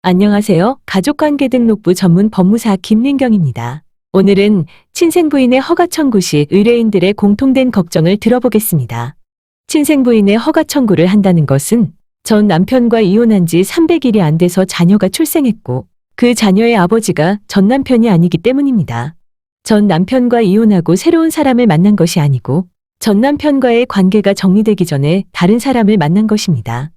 안녕하세요. 가족관계등록부 전문 법무사 김민경입니다. 오늘은 친생부인의 허가 청구 시 의뢰인들의 공통된 걱정을 들어보겠습니다. 친생부인의 허가 청구를 한다는 것은 전 남편과 이혼한 지 300일이 안 돼서 자녀가 출생했고 그 자녀의 아버지가 전 남편이 아니기 때문입니다. 전 남편과 이혼하고 새로운 사람을 만난 것이 아니고 전 남편과의 관계가 정리되기 전에 다른 사람을 만난 것입니다.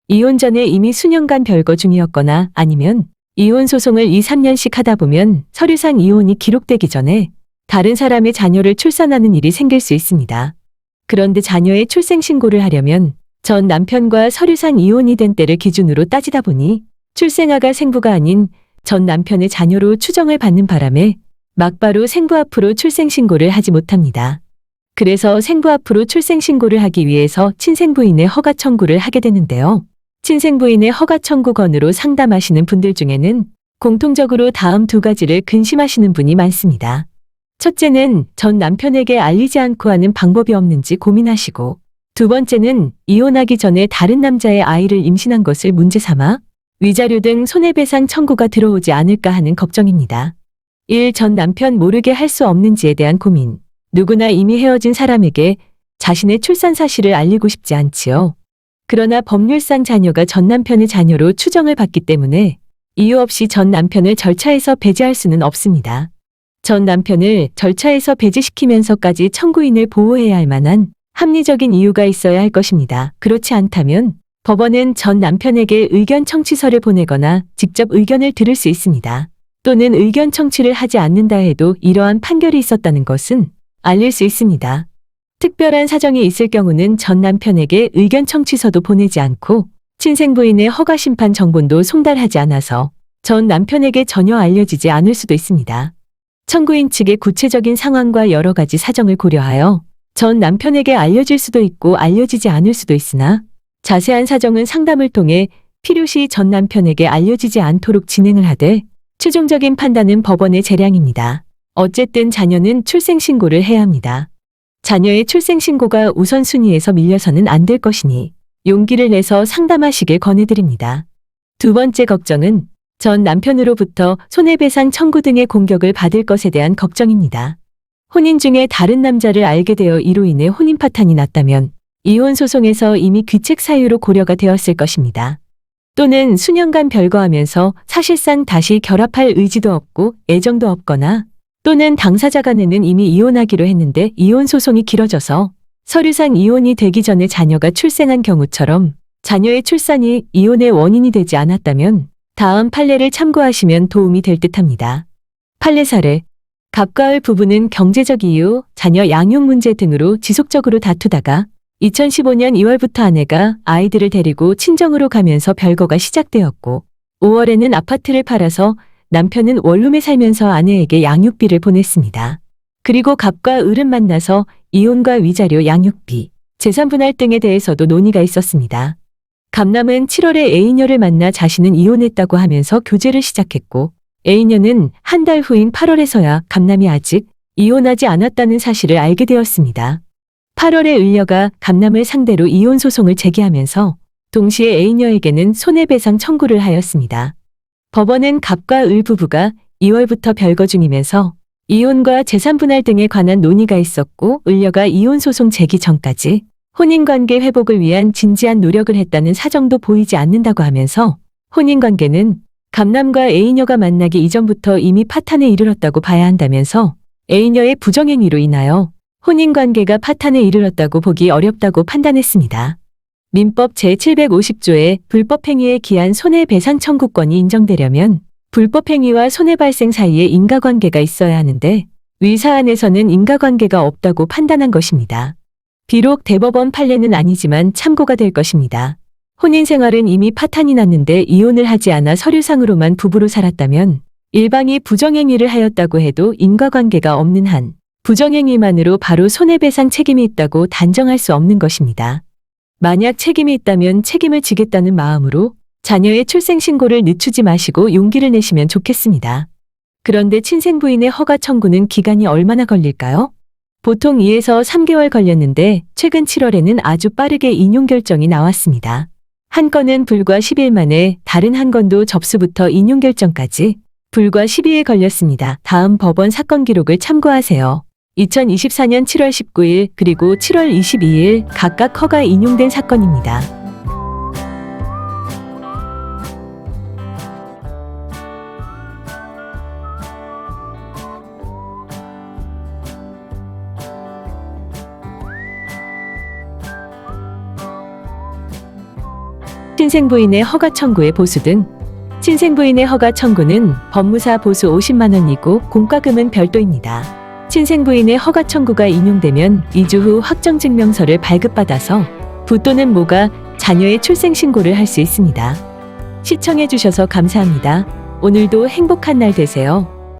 이혼 전에 이미 수년간 별거 중이었거나 아니면 이혼 소송을 2, 3년씩 하다 보면 서류상 이혼이 기록되기 전에 다른 사람의 자녀를 출산하는 일이 생길 수 있습니다. 그런데 자녀의 출생 신고를 하려면 전 남편과 서류상 이혼이 된 때를 기준으로 따지다 보니 출생아가 생부가 아닌 전 남편의 자녀로 추정을 받는 바람에 막바로 생부 앞으로 출생 신고를 하지 못합니다. 그래서 생부 앞으로 출생 신고를 하기 위해서 친생부인의 허가 청구를 하게 되는데요. 친생부인의 허가 청구 건으로 상담하시는 분들 중에는 공통적으로 다음 두 가지를 근심하시는 분이 많습니다. 첫째는 전 남편에게 알리지 않고 하는 방법이 없는지 고민하시고, 두 번째는 이혼하기 전에 다른 남자의 아이를 임신한 것을 문제 삼아 위자료 등 손해배상 청구가 들어오지 않을까 하는 걱정입니다. 1. 전 남편 모르게 할 수 없는지에 대한 고민. 누구나 이미 헤어진 사람에게 자신의 출산 사실을 알리고 싶지 않지요. 그러나 법률상 자녀가 전 남편의 자녀로 추정을 받기 때문에 이유 없이 전 남편을 절차에서 배제할 수는 없습니다. 전 남편을 절차에서 배제시키면서까지 청구인을 보호해야 할 만한 합리적인 이유가 있어야 할 것입니다. 그렇지 않다면 법원은 전 남편에게 의견 청취서를 보내거나 직접 의견을 들을 수 있습니다. 또는 의견 청취를 하지 않는다 해도 이러한 판결이 있었다는 것은 알릴 수 있습니다. 특별한 사정이 있을 경우는 전 남편에게 의견 청취서도 보내지 않고 친생부인의 허가 심판 정본도 송달하지 않아서 전 남편에게 전혀 알려지지 않을 수도 있습니다. 청구인 측의 구체적인 상황과 여러 가지 사정을 고려하여 전 남편에게 알려질 수도 있고 알려지지 않을 수도 있으나 자세한 사정은 상담을 통해 필요시 전 남편에게 알려지지 않도록 진행을 하되 최종적인 판단은 법원의 재량입니다. 어쨌든 자녀는 출생신고를 해야 합니다. 자녀의 출생신고가 우선순위에서 밀려서는 안 될 것이니 용기를 내서 상담하시길 권해드립니다. 두 번째 걱정은 전 남편으로부터 손해배상 청구 등의 공격을 받을 것에 대한 걱정입니다. 혼인 중에 다른 남자를 알게 되어 이로 인해 혼인 파탄이 났다면 이혼 소송에서 이미 귀책 사유로 고려가 되었을 것입니다. 또는 수년간 별거하면서 사실상 다시 결합할 의지도 없고 애정도 없거나 또는 당사자 간에는 이미 이혼하기로 했는데 이혼 소송이 길어져서 서류상 이혼이 되기 전에 자녀가 출생한 경우처럼 자녀의 출산이 이혼의 원인이 되지 않았다면 다음 판례를 참고하시면 도움이 될 듯합니다. 판례 사례. 갑과 을 부부는 경제적 이유, 자녀 양육 문제 등으로 지속적으로 다투다가 2015년 2월부터 아내가 아이들을 데리고 친정으로 가면서 별거가 시작되었고 5월에는 아파트를 팔아서 남편은 원룸에 살면서 아내에게 양육비를 보냈습니다. 그리고 갑과 을은 만나서 이혼과 위자료, 양육비, 재산분할 등에 대해서도 논의가 있었습니다. 갑남은 7월에 A녀를 만나 자신은 이혼했다고 하면서 교제를 시작했고 A녀는 한 달 후인 8월에서야 갑남이 아직 이혼하지 않았다는 사실을 알게 되었습니다. 8월에 을녀가 갑남을 상대로 이혼 소송을 제기하면서 동시에 A녀에게는 손해배상 청구를 하였습니다. 법원은 갑과 을 부부가 2월부터 별거 중이면서 이혼과 재산분할 등에 관한 논의가 있었고 을녀가 이혼 소송 제기 전까지 혼인관계 회복을 위한 진지한 노력을 했다는 사정도 보이지 않는다고 하면서 혼인관계는 갑남과 A녀가 만나기 이전부터 이미 파탄에 이르렀다고 봐야 한다면서 A녀의 부정행위로 인하여 혼인관계가 파탄에 이르렀다고 보기 어렵다고 판단했습니다. 민법 제750조에 불법행위에 기한 손해배상 청구권이 인정되려면 불법행위와 손해발생 사이에 인과관계가 있어야 하는데 위 사안에서는 인과관계가 없다고 판단한 것입니다. 비록 대법원 판례는 아니지만 참고가 될 것입니다. 혼인생활은 이미 파탄이 났는데 이혼을 하지 않아 서류상으로만 부부로 살았다면 일방이 부정행위를 하였다고 해도 인과관계가 없는 한 부정행위만으로 바로 손해배상 책임이 있다고 단정할 수 없는 것입니다. 만약 책임이 있다면 책임을 지겠다는 마음으로 자녀의 출생신고를 늦추지 마시고 용기를 내시면 좋겠습니다. 그런데 친생부인의 허가 청구는 기간이 얼마나 걸릴까요? 보통 2에서 3개월 걸렸는데 최근 7월에는 아주 빠르게 인용 결정이 나왔습니다. 한 건은 불과 10일 만에 다른 한 건도 접수부터 인용 결정까지 불과 12일 걸렸습니다. 다음 법원 사건 기록을 참고하세요. 2024년 7월 19일 그리고 7월 22일 각각 허가 인용된 사건입니다. 친생부인의 허가 청구의 보수 등 친생부인의 허가 청구는 법무사 보수 50만 원이고 공과금은 별도입니다. 친생부인의 허가 청구가 인용되면 2주 후 확정증명서를 발급받아서 부 또는 모가 자녀의 출생신고를 할 수 있습니다. 시청해주셔서 감사합니다. 오늘도 행복한 날 되세요.